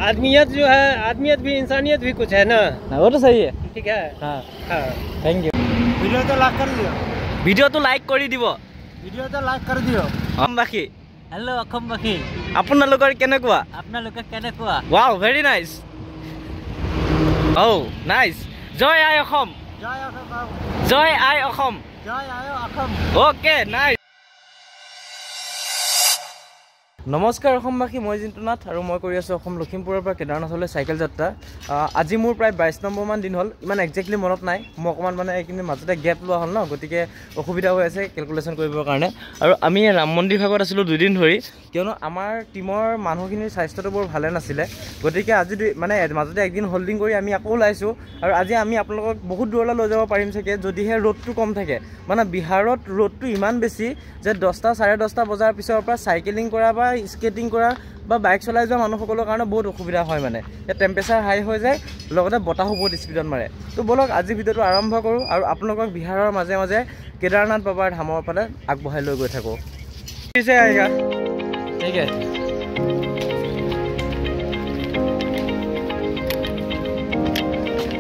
आदमियत जो है, आदमियत भी इंसानियत भी कुछ है ना। वो तो सही है। ठीक है। हाँ हाँ, थैंक यू। वीडियो तो लाइक कर दियो। वीडियो तो लाइक कर দিব। वीडियो तो लाइक कर दियो। অসমবাসী हेलो অসমবাসী আপোনালোকৰ কেনেকুৱা? আপোনালোকে কেনেকুৱা? Wow very nice. Oh nice. জয় আই অসম। जय असम। জয় আই অসম। जय आयो असम। Okay nice. नमस्कार অসমবাসী, মই জিন্তুনাথ আৰু মই কৰি আছোঁ অসম লখিমপুৰৰ পৰা কেদাৰনাথলৈ চাইকেল যাত্ৰা। আজি মোৰ প্ৰায় 22 নম্বৰমান দিন হ'ল, ইমান একজেক্টলি মনত নাই। মই অকণমান মানে এইখিনি মাজতে গেপ লোৱা হ'ল ন, গতিকে অসুবিধা হৈ আছে কেলকুলেশ্যন কৰিবৰ কাৰণে। আৰু আমি ৰাম মন্দিৰ ভাগত আছিলোঁ 2 দিন ধৰি, কিয়নো আমাৰ টীমৰ মানুহখিনিৰ স্বাস্থ্যটো বৰ ভালে নাছিলে। গতিকে আজি মানে মাজতে একদিন হোল্ডিং কৰি আমি আকৌ ওলাইছোঁ। আৰু আজি আমি আপোনালোকক বহুত দূৰলৈ লৈ যাব পাৰিম চাগে, যদিহে ৰ'দটো কম থাকে। মানে বিহাৰত ৰ'দটো ইমান বেছি যে 10টা 10:30 বজাৰ পিছৰ পৰা চাইকেলিং কৰা বা স্কেটিং কৰা বা বাইক চলাই যোৱা মানুহসকলৰ কাৰণে বহুত অসুবিধা হয়। মানে ইয়াত টেম্পাৰেচাৰ হাই হৈ যায়, লগতে বতাহো বহুত স্পীডত মাৰে। তো বলক আজি ভিডিঅ'টো আৰম্ভ কৰোঁ আৰু আপোনালোকক বিহাৰৰ মাজে মাজে কেদাৰনাথ বাবাৰ ধামৰ ফালে আগবঢ়াই লৈ গৈ থাকোঁ। ঠিক আছে।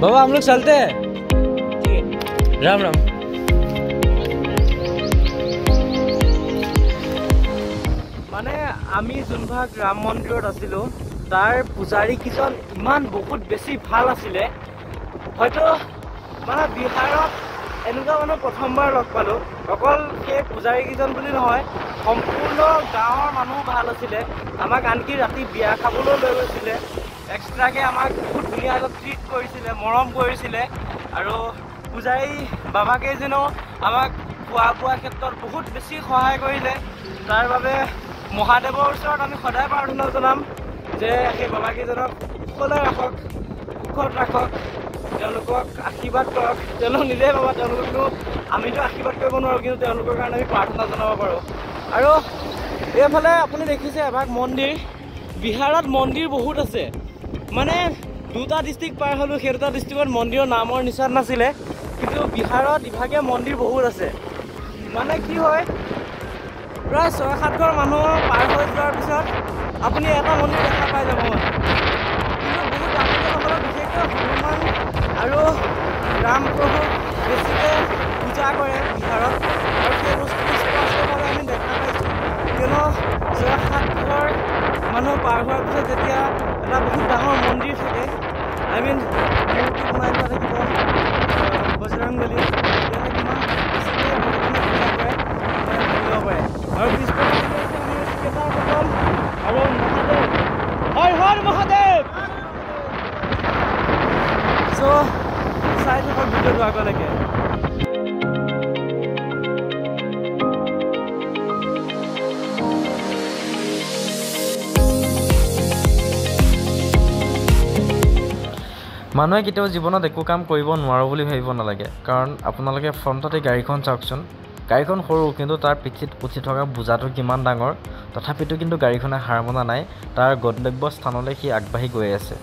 बाबा हम लोग चलते हैं। राम राम। মানে আমি যোনভাগ ৰাম মন্দিৰত আছিলোঁ তাৰ পূজাৰী কিজন ইমান বহুত বেছি ভাল আছিলে। হয়তো মানে বিহাৰত এনেকুৱা মানুহ প্ৰথমবাৰ লগ পালোঁ। অকল সেই পূজাৰী কিজন বুলি নহয়, সম্পূৰ্ণ গাঁৱৰ মানুহ ভাল আছিলে। আমাক আনকি ৰাতি বিয়া খাবলৈ লৈ গৈছিলে, এক্সট্ৰাকৈ আমাক বহুত ধুনীয়া এটা ট্ৰিট কৰিছিলে, মৰম কৰিছিলে। আৰু পূজাৰী বাবাকেইজনেও আমাক খোৱা বোৱাৰ ক্ষেত্ৰত বহুত বেছি সহায় কৰিলে। তাৰ বাবে মহাদেৱৰ ওচৰত আমি সদায় প্ৰাৰ্থনা জনাম যে সেই বাবাকেইজনক সুখলৈ ৰাখক, সুখত ৰাখক, তেওঁলোকক আশীৰ্বাদ কৰক। তেওঁলোক নিজে বাবা, তেওঁলোককনো আমিতো আশীৰ্বাদ কৰিব নোৱাৰোঁ, কিন্তু তেওঁলোকৰ কাৰণে আমি প্ৰাৰ্থনা জনাব পাৰোঁ। আৰু এইফালে আপুনি দেখিছে এভাগ মন্দিৰ। বিহাৰত মন্দিৰ বহুত আছে। মানে 2টা ডিষ্ট্ৰিক্ট পাৰ হ'লোঁ, সেই 2টা ডিষ্ট্ৰিক্টত মন্দিৰৰ নামৰ নিচান নাছিলে, কিন্তু বিহাৰত ইভাগে মন্দিৰ বহুত আছে। মানে কি হয়, প্ৰায় 6-7 ঘৰ মানুহ পাৰ হৈ যোৱাৰ পিছত আপুনি এটা মন্দিৰ দেখা পাই যাব। মানে কিন্তু বহুত ডাঙৰসকলক বিশেষকৈ হনুমান আৰু ৰাম প্ৰভুক বেছিকৈ পূজা কৰে বিহাৰত। আৰু সেই বস্তুটো স্পষ্টভাৱে আমি দেখা পাইছোঁ, কিয়নো 6-7 ঘৰ মানুহ পাৰ হোৱাৰ পিছত যেতিয়া এটা বহুত ডাঙৰ মন্দিৰ থাকে, মূৰ্তি বনাই থোৱা থাকিব বজৰংবলী, তেতিয়াহ'লে কিমান বেছিকৈ ভগৱানে পূজা কৰে ভাবিব পাৰে। আৰু পিছফালে কেদাৰনাথ আৰু মহাদেৱ, হৰ হৰ মহাদেৱ। চ' চাই থাকক ভিডিঅ'টো আগলৈকে। মানুহে কেতিয়াও জীৱনত একো কাম কৰিব নোৱাৰোঁ বুলি ভাবিব নালাগে, কাৰণ আপোনালোকে ফ্ৰণ্টতে গাড়ীখন চাওকচোন। গাড়ীখন সৰু, কিন্তু তাৰ পিঠিত উঠি থকা বোজাটো কিমান ডাঙৰ। তথাপিতো কিন্তু গাড়ীখনে হাৰ মনা নাই, তাৰ গন্তব্য স্থানলৈ সি আগবাঢ়ি গৈ আছে।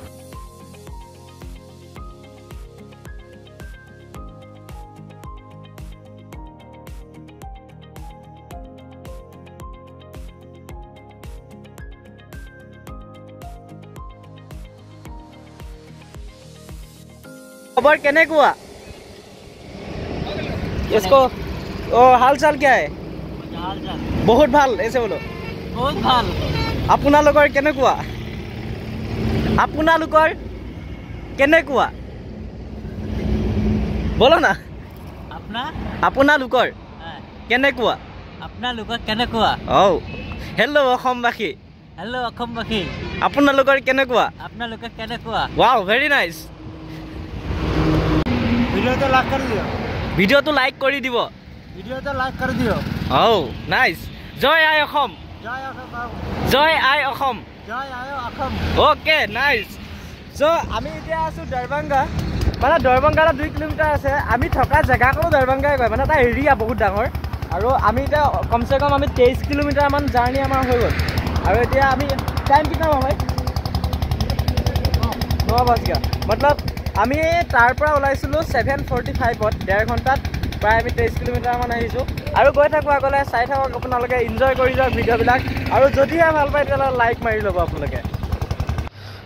खबर केनेकुआ? इसको हाल चाल क्या है? बहुत ভাল, ऐसे बोलो। বহুত ভাল। আপোনালোকৰ কেনেকুৱা? আপোনালোকৰ কেনেকুৱা? বলো না। আপোনালোকৰ কেনেকুৱা? আপোনালোকৰ কেনেকুৱা? হেল্ল' অসমবাসী। হেল্ল' অসমবাসী আপোনালোকৰ কেনেকুৱা? আপোনালোকে কেনেকুৱা? Wow very nice. वीडियो तो लाइक कर दियो। ভিডিঅ' তো লাইক কৰি দিব। वीडियो तो लाइक कर दियो। নাইস। জয় আই অসম। जय असम। জয় আই অসম। जय आयो असम। Okay nice. চ' আমি এতিয়া আছোঁ দৰভংগা। মানে দৰভংগালৈ 2 কিলোমিটাৰ আছে। আমি থকা জেগাকনো দৰভংগাই কয়, মানে তাৰ এৰিয়া বহুত ডাঙৰ। আৰু আমি এতিয়া কমচে কম আমি 23 কিলোমিটাৰমান জাৰ্ণি আমাৰ হৈ গ'ল। আৰু এতিয়া আমি টাইম কিतना হয় 9 बज गया। मतलब আমি তাৰ পৰা ওলাইছিলোঁ 7:45-ত, 1.5 ঘণ্টাত প্ৰায় আমি 23 কিলোমিটাৰমান আহিছোঁ। আৰু গৈ থাকোঁ আগলৈ, চাই থাকক আপোনালোকে, এনজয় কৰি যাওক ভিডিঅ'বিলাক। আৰু যদিহে ভাল পায় তেতিয়াহ'লে লাইক মাৰি ল'ব আপোনালোকে।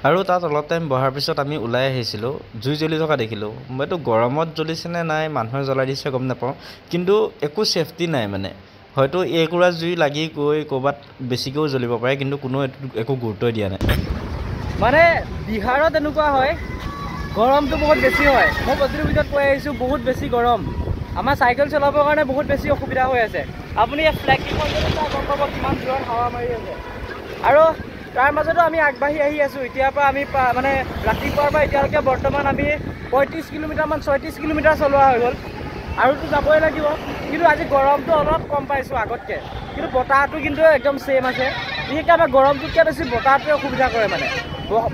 আৰু তাত অলপ টাইম বহাৰ পিছত আমি ওলাই আহিছিলোঁ, জুই জ্বলি থকা দেখিলোঁ। মইতো গৰমত জ্বলিছেনে নাই মানুহে জ্বলাই দিছে গম নাপাওঁ, কিন্তু একো ছেফটি নাই মানে। হয়তো এইকুৰা জুই লাগি গৈ ক'ৰবাত বেছিকৈও জ্বলিব পাৰে, কিন্তু কোনো একো গুৰুত্বই দিয়া নাই। মানে বিহাৰত এনেকুৱা হয়, গৰমটো বহুত বেছি হয়। মই প্ৰতিটো ভিতৰত কৈ আহিছোঁ, বহুত বেছি গৰম। আমাৰ চাইকেল চলাবৰ কাৰণে বহুত বেছি অসুবিধা হৈ আছে। আপুনি এই ফ্লেগকেইখন যদি চাই গম পাব কিমান জোৰত হাৱা মাৰি আছে। আৰু তাৰ মাজতো আমি আগবাঢ়ি আহি আছোঁ। এতিয়াৰ পৰা আমি মানে ৰাতিপুৱাৰ পৰা এতিয়ালৈকে বৰ্তমান আমি 35 কিলোমিটাৰমান 36 কিলোমিটাৰ চলোৱা হৈ গ'ল। আৰুতো যাবই লাগিব, কিন্তু আজি গৰমটো অলপ কম পাইছোঁ আগতকৈ। কিন্তু বতাহটো কিন্তু একদম ছেইম আছে। বিশেষকৈ আমাৰ গৰমটোতকৈ বেছি বতাহটোৱে অসুবিধা কৰে মানে।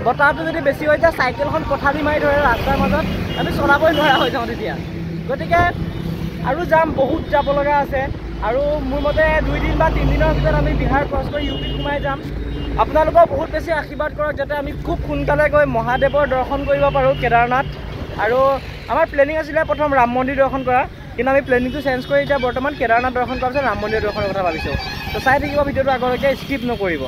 বতাহটো যদি বেছি হৈ যায়, চাইকেলখন পথালি মাৰি ধৰে ৰাস্তাৰ মাজত, আমি চলাবই নোৱাৰা হৈ যাওঁ তেতিয়া। গতিকে আৰু যাম, বহুত যাব লগা আছে। আৰু মোৰ মতে 2 দিন বা 3 দিনৰ ভিতৰত আমি বিহাৰ ক্ৰছ কৰি ইউপিত সোমাই যাম। আপোনালোকৰ বহুত বেছি আশীৰ্বাদ কৰক যাতে আমি খুব সোনকালে গৈ মহাদেৱৰ দৰ্শন কৰিব পাৰোঁ, কেদাৰনাথ। আৰু আমাৰ প্লেনিং আছিলে প্ৰথম ৰাম মন্দিৰ দৰ্শন কৰা, কিন্তু আমি প্লেনিংটো চেঞ্জ কৰি এতিয়া বৰ্তমান কেদাৰনাথ দৰ্শন কৰাৰ পিছত ৰাম মন্দিৰ দৰ্শনৰ কথা ভাবিছোঁ। তো চাই থাকিব ভিডিঅ'টো আগলৈকে, স্কিপ নকৰিব।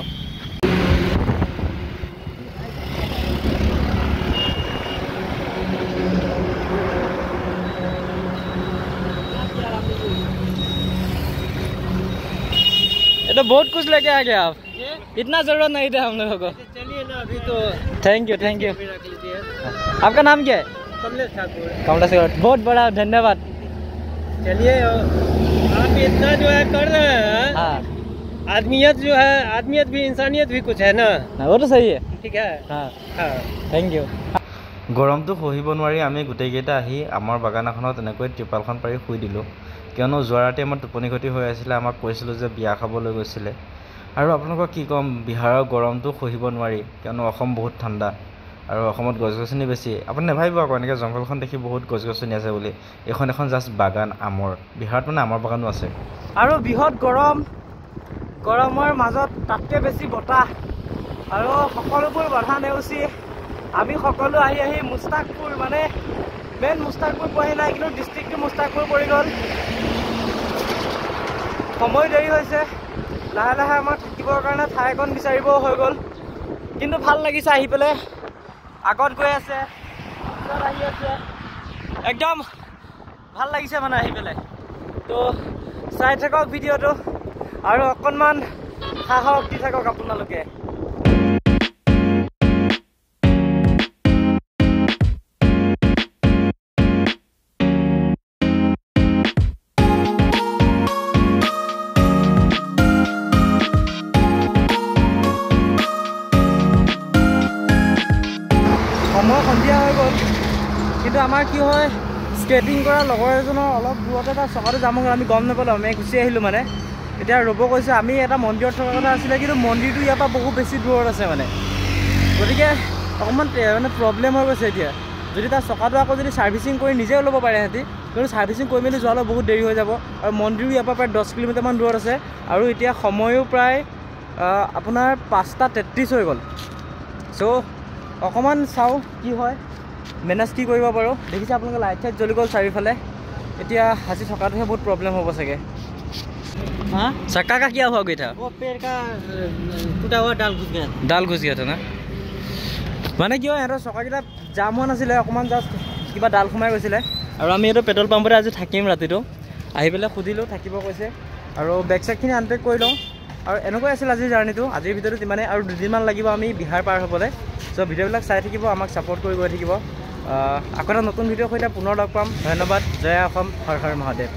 तो बहुत कुछ लेके आ गए आप, इतना जरूरत नहीं था हम लोगों को। चलिए ना अभी तो थैंक यू रख लीजिए। आपका नाम क्या है? कमलेश ठाकुर। कमलेश ठाकुर, बहुत बड़ा धन्यवाद। चलिए आप इतना जो है कर रहे हैं, हाँ आदमियत जो है, आदमियत भी इंसानियत भी कुछ है ना, वो तो सही है। ठीक है। हाँ हाँ थैंक यू। গৰমটো সহিব নোৱাৰি আমি গোটেইকেইটা আহি আমাৰ বাগান এখনত এনেকৈ ত্ৰিপালখন পাৰি শুই দিলোঁ, কিয়নো যোৱা ৰাতি আমাৰ টোপনি ক্ষতি হৈ আছিলে। আমাক কৈছিলোঁ যে বিয়া খাবলৈ গৈছিলে। আৰু আপোনালোকক কি ক'ম, বিহাৰৰ গৰমটো সহিব নোৱাৰি, কিয়নো অসম বহুত ঠাণ্ডা আৰু অসমত গছ গছনি বেছি। আপুনি নাভাবিব আকৌ এনেকৈ জংঘলখন দেখি বহুত গছ গছনি আছে বুলি। এইখন এখন জাষ্ট বাগান আমৰ। বিহাৰত মানে আমৰ বাগানো আছে। আৰু বৃহৎ গৰম, গৰমৰ মাজত তাতকৈ বেছি বতাহ, আৰু সকলোবোৰ বাধা নেওচি আমি সকলো আহি আহি মুস্তাকপুৰ, মানে মেইন মুস্তাকপুৰ পোৱাহি নাই, কিন্তু ডিষ্ট্ৰিক্টটো মুস্তাকপুৰ পৰি গ'ল। সময় দেৰি হৈছে, লাহে লাহে আমাৰ থাকিবৰ কাৰণে ঠাই এখন বিচাৰিবও হৈ গ'ল। কিন্তু ভাল লাগিছে আহি পেলাই, আগত গৈ আছে, পিছত আহি আছে, একদম ভাল লাগিছে মানে আহি পেলাই। তো চাই থাকক ভিডিঅ'টো আৰু অকণমান সাহস দি থাকক আপোনালোকে। সময় সন্ধিয়া হৈ গ'ল, কিন্তু আমাৰ কি হয়, স্কেটিং কৰা লগৰ এজনৰ অলপ দূৰতে তাৰ চকাটো জাম হৈ গ'ল। আমি গম নাপালোঁ, আমি গুচি আহিলোঁ মানে। এতিয়া ৰ'ব কৈছে, আমি এটা মন্দিৰত থকা কথা আছিলে, কিন্তু মন্দিৰটো ইয়াৰ পৰা বহুত বেছি দূৰত আছে মানে। গতিকে অকণমান মানে প্ৰব্লেম হৈ গৈছে এতিয়া। যদি তাৰ চকাটো আকৌ যদি ছাৰ্ভিচিং কৰি নিজেও ল'ব পাৰে সিহঁতি, কিন্তু ছাৰ্ভিচিং কৰি মেলি যোৱালৈ বহুত দেৰি হৈ যাব। আৰু মন্দিৰো ইয়াৰ পৰা প্ৰায় 10 কিলোমিটাৰমান দূৰত আছে, আৰু এতিয়া সময়ো প্ৰায় আপোনাৰ 5:33 হৈ গ'ল। চ' অকণমান চাওঁ কি হয়, মেনেজ কি কৰিব পাৰোঁ। দেখিছে আপোনালোকে লাইট চাইট জ্বলি গ'ল চাৰিওফালে। এতিয়া সাজি থকাটোহে বহুত প্ৰব্লেম হ'ব চাগে। हाँ चक्का का क्या हुआ गया था? वो पेड़ का टूटा हुआ डाल घुस गया। ডাল ঘুচ গিয়া না, মানে কি হয়, সিহঁতৰ চকাকেইটা জাম হোৱা নাছিলে, অকণমান জাষ্ট কিবা ডাল সোমাই গৈছিলে। আৰু আমি এইটো পেট্ৰল পাম্পতে আজি থাকিম ৰাতিটো। আহি পেলাই সুধিলোঁ, থাকিব কৈছে। আৰু বেগ চেগখিনি আনপেক কৰি লওঁ। আৰু এনেকুৱাই আছিল আজিৰ জাৰ্ণিটো। আজিৰ ভিডিঅ'টো ইমানে, আৰু 2 দিনমান লাগিব আমি বিহাৰ পাৰ হ'বলৈ। চ' ভিডিঅ'বিলাক চাই থাকিব, আমাক ছাপোৰ্ট কৰি গৈ থাকিব। আকৌ এটা নতুন ভিডিঅ'ৰ সৈতে পুনৰ লগ পাম। ধন্যবাদ। জয় অসম, হৰ হৰ মহাদেৱ।